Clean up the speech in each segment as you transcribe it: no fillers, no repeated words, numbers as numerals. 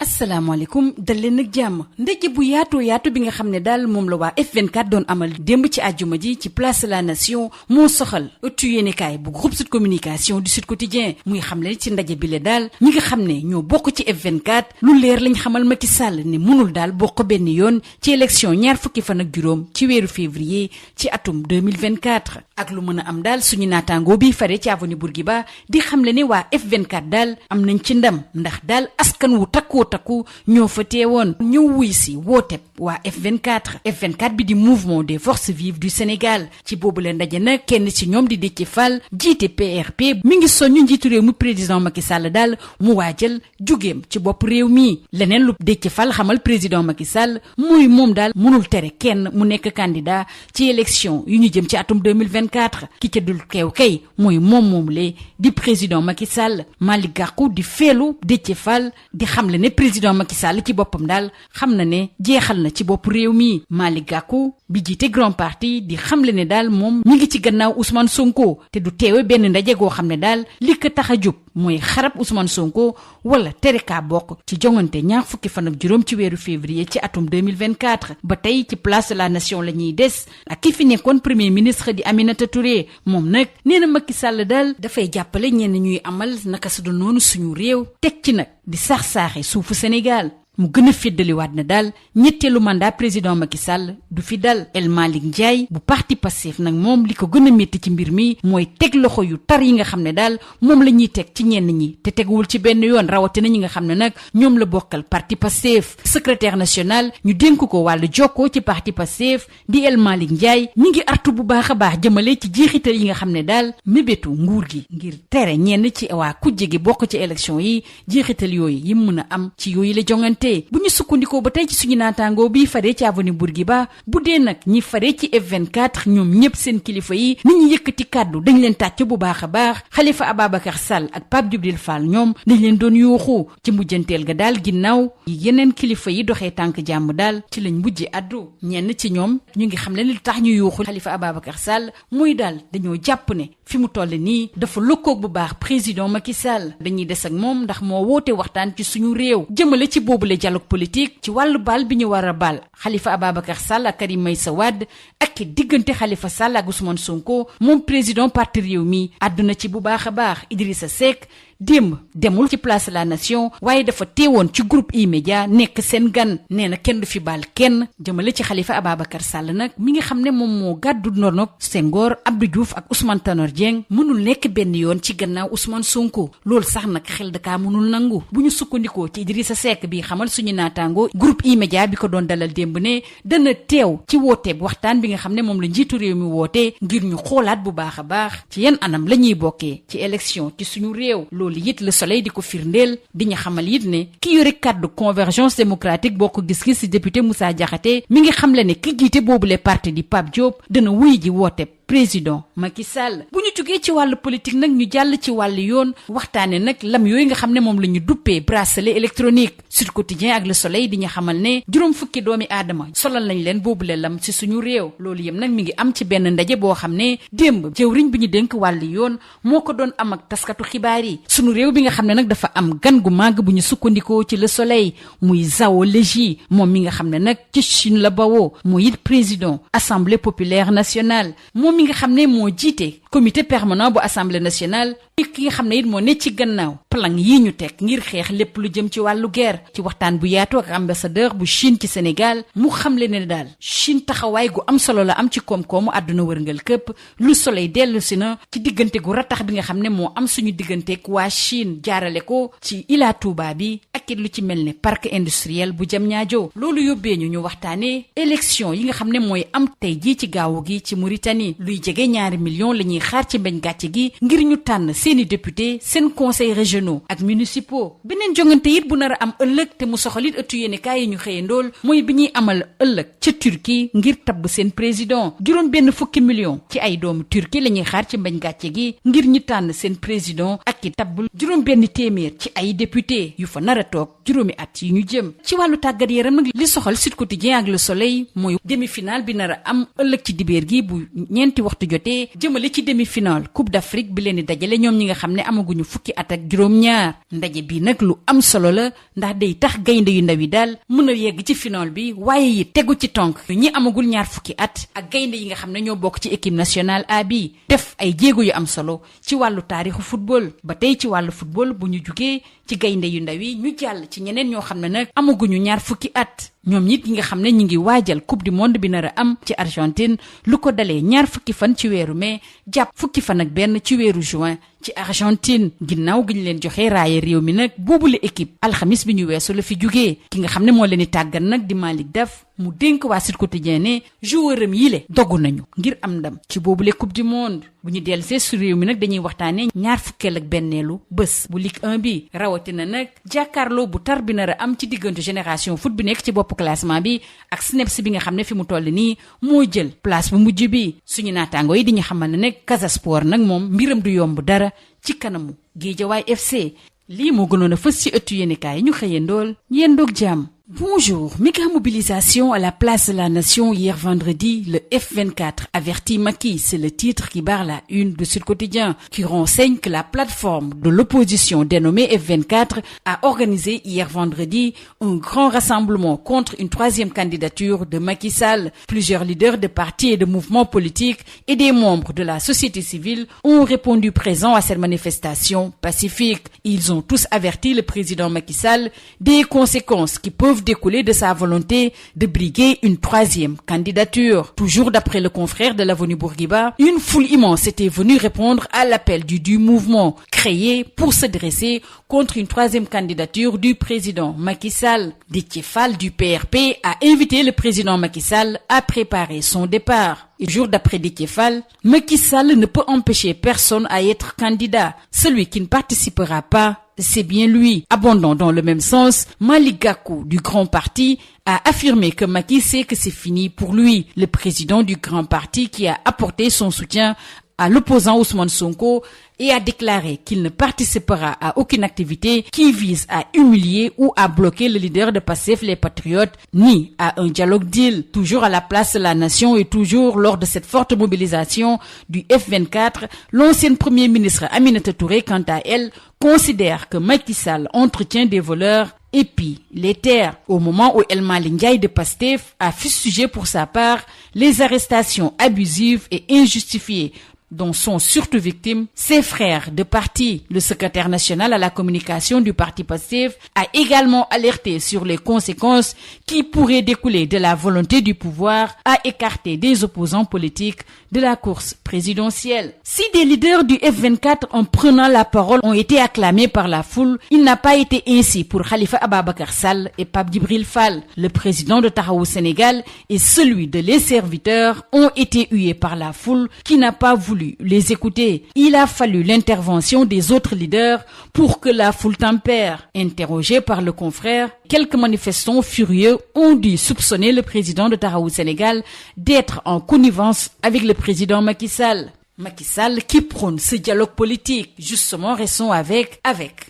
asalaamaaleykum dal leen ak jàmm ndaje bu yaatu bi nga xam ne daal moom la waa F24 doon amal démb ci àjjuma ji ci place de la nation moo soxal ëttu yéenekaay bu groupe Sud Communication du Sud Quotidien muy xam ne ci ndaje bi la daal ñi nga xam ne ñoo bokk ci F24 lu leer lañ xamal Macky Sall ne mënul daal bokk benn yoon ci élection ñaar fukki fan ak juróom ci weeru février ci atum 2024 ak lu mën a am daal suñu naataangoo bi fare ci avenue Bourguiba di xam le ne waa F24 daal am nañ ci ndam ndax daal askan wu takku ñoo fa teewoon ñëw wuy si wooteb waa F24 bi di mouvement des forces vives du Sénégal ci boobu la ndaje nag kenn ci ñoom di Déthié Fall jiite PRP mi ngi soññu njiitu réew mi président Macky Sall daal mu waajal jugeem ci bopp réew mi leneen lu Déthié Fall xamal président Macky Sall muy moom daal mënul tere kenn mu nekk candidat ci élection yu ñu jëm ci atum 2024 ki ca dul keew kay mooy moom le di président Macky Sall Malick Gakou di feelu Déthié Fall di xamle ne président Macky Sall ci boppam daal xam na ne jeexal na ci bopp réew mi Malick Gakou bi jiite grand parti di xamle ne daal moom mi ngi ci gannaaw Ousmane Sonko te du teewe benn ndaje goo xam ne daal li ko tax a jub mooy xarab Ousmane Sonko wala tere kaa bokk ci jongante ñaar fukki fan ak juróom ci weeru février ci atum 2024 ba tey ci place de la nation la ñuy des ak ki fi nekkoon premier ministre di Aminata Touré moom nag nee na Macky Sall daal dafay jàppale ñenn ñuy amal naka su dul noonu suñu réew teg ci nag di saaxe suufu Sénégal mu gën a féddaliwaat na daal ñetteelu mandat président Macky Sall du fi dal El Malick Ndiaye bu parti Pastef nag moom li ko gën a métti ci mbir mi mooy teg loxo yu tar yi nga xam ne daal moom la ñuy teg ci ñenn ñi te teguwul ci benn yoon rawatina ñi nga xam ne nag ñoom la bokkal parti Pastef secrétaire national ñu dénk ko wàllu jokkoo ci parti Pastef di El Malick Ndiaye mi ngi artu bu baax a baax jëmale ci jeexital yi nga xam ne daal mébétu nguur gi ngir tere ñenn ci waa kujje gi bokk ci élection yi jeexital yooyu yi mën a am ci yooyu la jongante bu ñu sukkandikoo ba tey ci suñu naataangoo bi faree ci avenue Bourguiba bu dee nag ñi faree ci F24 ñoom ñëpp seen kilifa yi ni ñu yëkkati kàddu dañ leen tàcc bu baax a baax Khalifa Ababacar Sall ak Pape Djibril Fall ñoom dañ leen doon yuuxu ci mujjanteel ga daal ginnaaw yeneen kilifa yi doxee tànk jàmm daal ci lañ mujje addu ñenn ci ñoom ñu ngi xam ne li tax ñu yuuxu Khalifa Ababacar Sall muy daal dañoo jàpp ne fi mu toll nii dafa lëkkoog bu baax président Macky Sall dañuy des ak moom ndax moo woote waxtaan ci suñu réew jëmale ci boobule dialogue politique ci wàllu baal bi ñu war a baal Khalifa Ababacar Sall ak Karim Meïssa Wade ak diggante Khalifa Sall ak Ousmane Sonko moom président parti réew mi àdduna ci bu baax a baax Idrissa Seck démb demul ci place de la nation waaye dafa teewoon ci groupe E-Media nekk seen gan nee na kenn du fi baal kenn jëmale ci Khalifa Ababacar Sall nag mi nga xam ne moom moo gàddu ndono Senghor Abdou Diouf ak Ousmane Tanor Dieng mënul nekk benn yoon ci gannaaw Ousmane Sonko loolu sax nag xel da kaa mënul nangu bu ñu sukkandikoo ci Idrissa Seck bi xamal suñu naataango groupe E-Media bi ko doon dalal démb ne dana teew ci wooteeb waxtaan bi nga xam ne moom la njiitu réew mi woote ngir ñu xoolaat bu baax a baax ci yan anam la ñuy bokkee ci élection ci suñu réew loolu it Le Soleil di ko firndeel di ñu xamal it ne ki yore kàddu convergence démocratique boo ko gis-gis ci député Moussa Diakhaté mi ngi xamle ne ki jiite boobule parti di Pape Diop dana wuy ji woote président Macky Sall bu ñu jógee ci wàllu politique nag ñu jàll ci wàllu yoon waxtaane nag lam yooyu nga xam ne moom la ñu duppee bracelet électronique Sud Quotidien ak Le Soleil di ñu xamal ne juróom fukki doomi aadama solal nañ leen boobule lam ci suñu réew loolu yëpp nag mi ngi am ci benn ndaje boo xam ne démb jëwriñ bi ñu dénk wàllu yoon moo ko doon am ak taskatu xibaar yi suñu réew bi nga xam ne nag dafa am gan gu màgg bu ñu sukkandikoo ci Le Soleil muy Zhao Leji moom mi nga xam ne nag ci Chine la bawoo muy it président Assemblée populaire nationale mi nga xam ne moo jiite comité permanent bu assemblée nationale ki nga xam ne it moo ne ci gannaaw plan yi ñu teg ngir xeex lépp lu jëm ci wàllu guerre ci waxtaan bu yaatu ak ambassadeur bu Chine ci Sénégal mu xamle ne daal Chine taxawaay gu am solo la am ci koom-koomu àdduna wërngal këpp lu Soleil dellu si na ci diggante gu ratax bi nga xam ne moo am suñu digganteeg waa Chine jaarale ko ci Ila Touba bi ak it lu ci mel ne parc industriel bu Diamniadio loolu yóbbee ñu waxtaanee élection yi nga xam ne mooy am tey jii ci gaawu gi ci Mauritanie luy jege 2 millions la ñuy xaar ci mbeñ gàcce gi ngir ñu tànn seeni député seen conseils régionaux ak municipaux beneen jongante it bu nar a am ëllëg te mu soxalit ëttu yéenekaay yi ñu xëye ndool mooy bi ñuy amal ëllëg ca Turquie ngir tabb seen président juróom benn fukki millions ci ay doomu Turquie la ñuy xaar ci mbeñ gàcce gi ngir ñu tànn seen président ak ki tabb juróom benn téeméer ci ay député yu fa nar a toog juróomi at yi ñu jëm ci wàllu tàggat yaram nag li soxal Sud Quotidien ak Le Soleil mooy demi-finale bi nar a am ëllëg ci dibéer gi bu ñeenti waxtu jotee jëmale ci demi-finale Coupe d'Afrique bi leen di dajale ñoom ñi nga xam ne amaguñu fukki at ak juróom-ñaar ndaje bi nag lu am solo la ndax day tax gaynde yu ndaw yi daal mën a yegg ci finale bi waaye yi tegu ci tonk ñi amagul ñaar fukki at ak gaynde yi nga xam ne ñoo bokk ci équipe nationale A bi def ay jéego yu am solo ci wàllu taarixu football ba tey ci wàllu football bu ñu jugee ci gaynde yu ndaw yi ñu jàll ci ñeneen ñoo xam ne nag amaguñu ñaar fukki at ñoom nit yi nga xam ne ñu ngi waajal coupe du monde bi nar a am ci Argentine lu ko dalee ñaar fukki fan ci weeru mai jàpp fukki fan ak benn ci weeru juin ci Argentine ginnaaw gi ñu leen joxe raaya réew mi nag boobule équipe alxamis bi ñu weesu la fi jugee ki nga xam ne moo leen di tàggat nag di Malick Daf mu dénk waa Sud Quotidien ne joueuram yi le dogu nañu ngir am ndam ci boobule coupe du monde bu ñu dellusee su réew mi nag dañuy waxtaanee ñaar fukkeel ak benneelu bés bu Ligue 1 bi rawatina nag jàkkaarloo bu tar bi nar a am ci diggante génération foot bi nekk ci bopp classement bi ak SNEIPS bi nga xam ne fi mu toll nii moo jël place bu mujj bi suñu naataango yi di ñu xamal ne nag Casa Sport nag moom mbiram du yomb dara ci kanamu Guédiawaye FC lii moo gënoon a fës ci ëttu yéenekaay yi ñu xëyandool yendoog jàmm. Bonjour. Méga mobilisation à la place de la Nation hier vendredi. Le F24 avertit Macky. C'est le titre qui barre la une de Sud Quotidien, qui renseigne que la plateforme de l'opposition dénommée F24 a organisé hier vendredi un grand rassemblement contre une troisième candidature de Macky Sall. Plusieurs leaders de partis et de mouvements politiques et des membres de la société civile ont répondu présents à cette manifestation pacifique. Ils ont tous averti le président Macky Sall des conséquences qui peuvent découler de sa volonté de briguer une troisième candidature. Toujours d'après le confrère de l'Avenue Bourguiba, une foule immense était venue répondre à l'appel du mouvement créé pour se dresser contre une troisième candidature du président Macky Sall. Déthié Fall du PRP a invité le président Macky Sall à préparer son départ. Et jour d'après Déthié Fall, Macky Sall ne peut empêcher personne à être candidat. Celui qui ne participera pas, c'est bien lui. Abondant dans le même sens, Malick Gakou du Grand Parti a affirmé que Macky sait que c'est fini pour lui. Le président du Grand Parti qui a apporté son soutien à l'opposant Ousmane Sonko et a déclaré qu'il ne participera à aucune activité qui vise à humilier ou à bloquer le leader de Pastef les Patriotes, ni à un dialogue deal. Toujours à la place de la Nation et toujours lors de cette forte mobilisation du F24, l'ancienne Premier ministre Aminata Touré, quant à elle, considère que Macky Sall entretient des voleurs et pille les terres. Au moment où El Malick Ndiaye de Pastef a fustigé pour sa part les arrestations abusives et injustifiées dont sont surtout victimes ses frères de parti. Le secrétaire national à la communication du parti Pastef a également alerté sur les conséquences qui pourraient découler de la volonté du pouvoir à écarter des opposants politiques de la course présidentielle. Si des leaders du F24 en prenant la parole ont été acclamés par la foule, il n'a pas été ainsi pour Khalifa Ababacar Sall et Pape Djibril Fall. Le président de Taxawu Sénégal et celui de Les Serviteurs ont été hués par la foule qui n'a pas voulu les écouter. Il a fallu l'intervention des autres leaders pour que la foule tempère. Interrogé par le confrère, quelques manifestants furieux ont dû soupçonner le président de Taxawu Sénégal d'être en connivence avec le président Macky Sall. Macky Sall qui prône ce dialogue politique. Justement, restons avec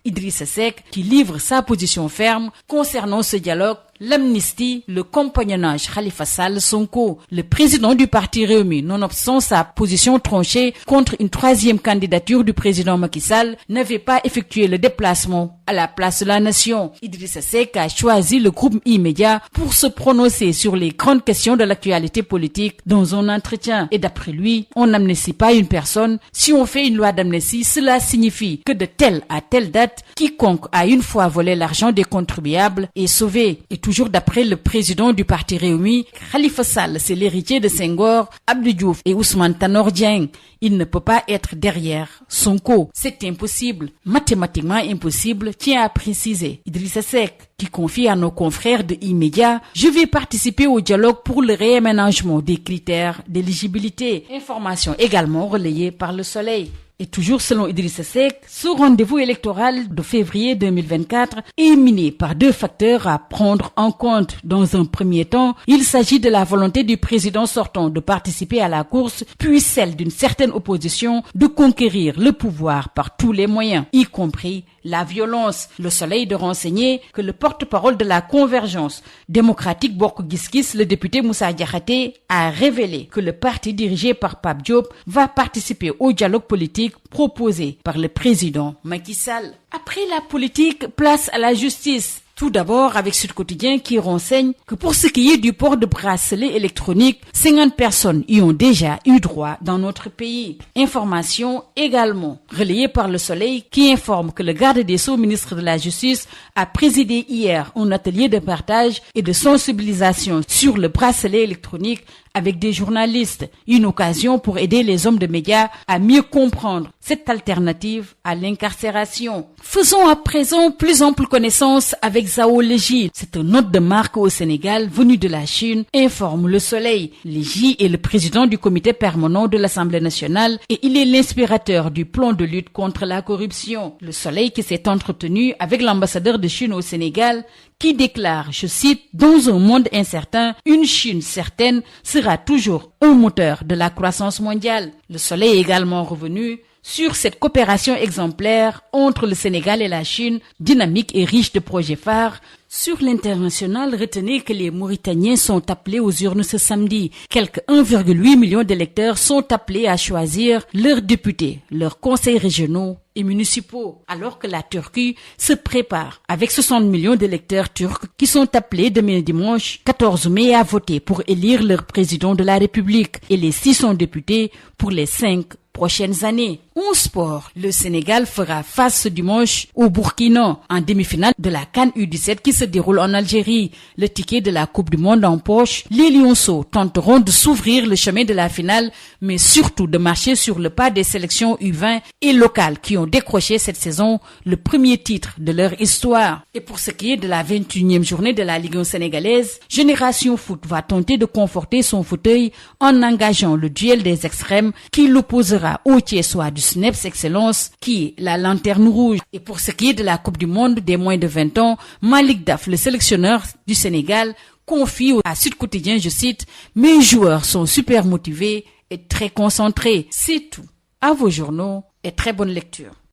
Idrissa Seck qui livre sa position ferme concernant ce dialogue, l'amnistie, le compagnonnage Khalifa Sall Sonko. Le président du parti Rewmi, nonobstant sa position tranchée contre une troisième candidature du président Macky Sall, n'avait pas effectué le déplacement à la place de la Nation. Idrissa Seck a choisi le groupe E-Media pour se prononcer sur les grandes questions de l'actualité politique dans un entretien. Et d'après lui, on n'amnistie pas une personne. Si on fait une loi d'amnistie, cela signifie que de telle à telle date, quiconque a une fois volé l'argent des contribuables est sauvé. Et toujours d'après le président du parti Rewmi, Khalifa Sall, c'est l'héritier de Senghor, Abdou Diouf et Ousmane Tanor Dieng. Il ne peut pas être derrière Sonko. C'est impossible, mathématiquement impossible, tient à préciser Idrissa Seck, qui confie à nos confrères de E-Media: je vais participer au dialogue pour le réaménagement des critères d'éligibilité. Information également relayée par Le Soleil. Et toujours selon Idrissa Seck, ce rendez-vous électoral de février 2024 est miné par deux facteurs à prendre en compte. Dans un premier temps, il s'agit de la volonté du président sortant de participer à la course, puis celle d'une certaine opposition de conquérir le pouvoir par tous les moyens, y compris la violence. Le Soleil de renseigner que le porte-parole de la convergence démocratique Bokk Gis Gis, le député Moussa Diakhaté, a révélé que le parti dirigé par Pape Diop va participer au dialogue politique proposé par le président Macky Sall. Après la politique, place à la justice. Tout d'abord avec Sud Quotidien qui renseigne que pour ce qui est du port de bracelet électronique, 50 personnes y ont déjà eu droit dans notre pays. Information également relayée par Le Soleil qui informe que le garde des Sceaux, ministre de la Justice, a présidé hier un atelier de partage et de sensibilisation sur le bracelet électronique avec des journalistes, une occasion pour aider les hommes de médias à mieux comprendre cette alternative à l'incarcération. Faisons à présent plus ample connaissance avec Zhao Leji. C'est un hôte de marque au Sénégal venu de la Chine, informe Le Soleil. Leji est le président du comité permanent de l'Assemblée nationale et il est l'inspirateur du plan de lutte contre la corruption. Le Soleil qui s'est entretenu avec l'ambassadeur de Chine au Sénégal qui déclare, je cite, « Dans un monde incertain, une Chine certaine sera toujours un moteur de la croissance mondiale ». Le Soleil est également revenu sur cette coopération exemplaire entre le Sénégal et la Chine, dynamique et riche de projets phares. Sur l'international, retenez que les Mauritaniens sont appelés aux urnes ce samedi. Quelques 1,8 million d'électeurs sont appelés à choisir leurs députés, leurs conseils régionaux et municipaux, alors que la Turquie se prépare avec 60 millions d'électeurs turcs qui sont appelés demain dimanche 14 mai à voter pour élire leur président de la République et les 600 députés pour les 5 prochaines années. En sport, le Sénégal fera face ce dimanche au Burkina en demi-finale de la CAN U17 qui se déroule en Algérie. Le ticket de la Coupe du Monde en poche, les Lionceaux tenteront de s'ouvrir le chemin de la finale, mais surtout de marcher sur le pas des sélections U20 et locales qui ont décroché cette saison le premier titre de leur histoire. Et pour ce qui est de la 21e journée de la Ligue 1 sénégalaise, Génération Foot va tenter de conforter son fauteuil en engageant le duel des extrêmes qui l'opposera au Thiessois du SNEPS Excellence qui est la lanterne rouge. Et pour ce qui est de la Coupe du Monde des moins de 20 ans, Malick Daf, le sélectionneur du Sénégal, confie à Sud Quotidien, je cite, « Mes joueurs sont super motivés et très concentrés. C'est tout. À vos journaux et très bonne lecture. »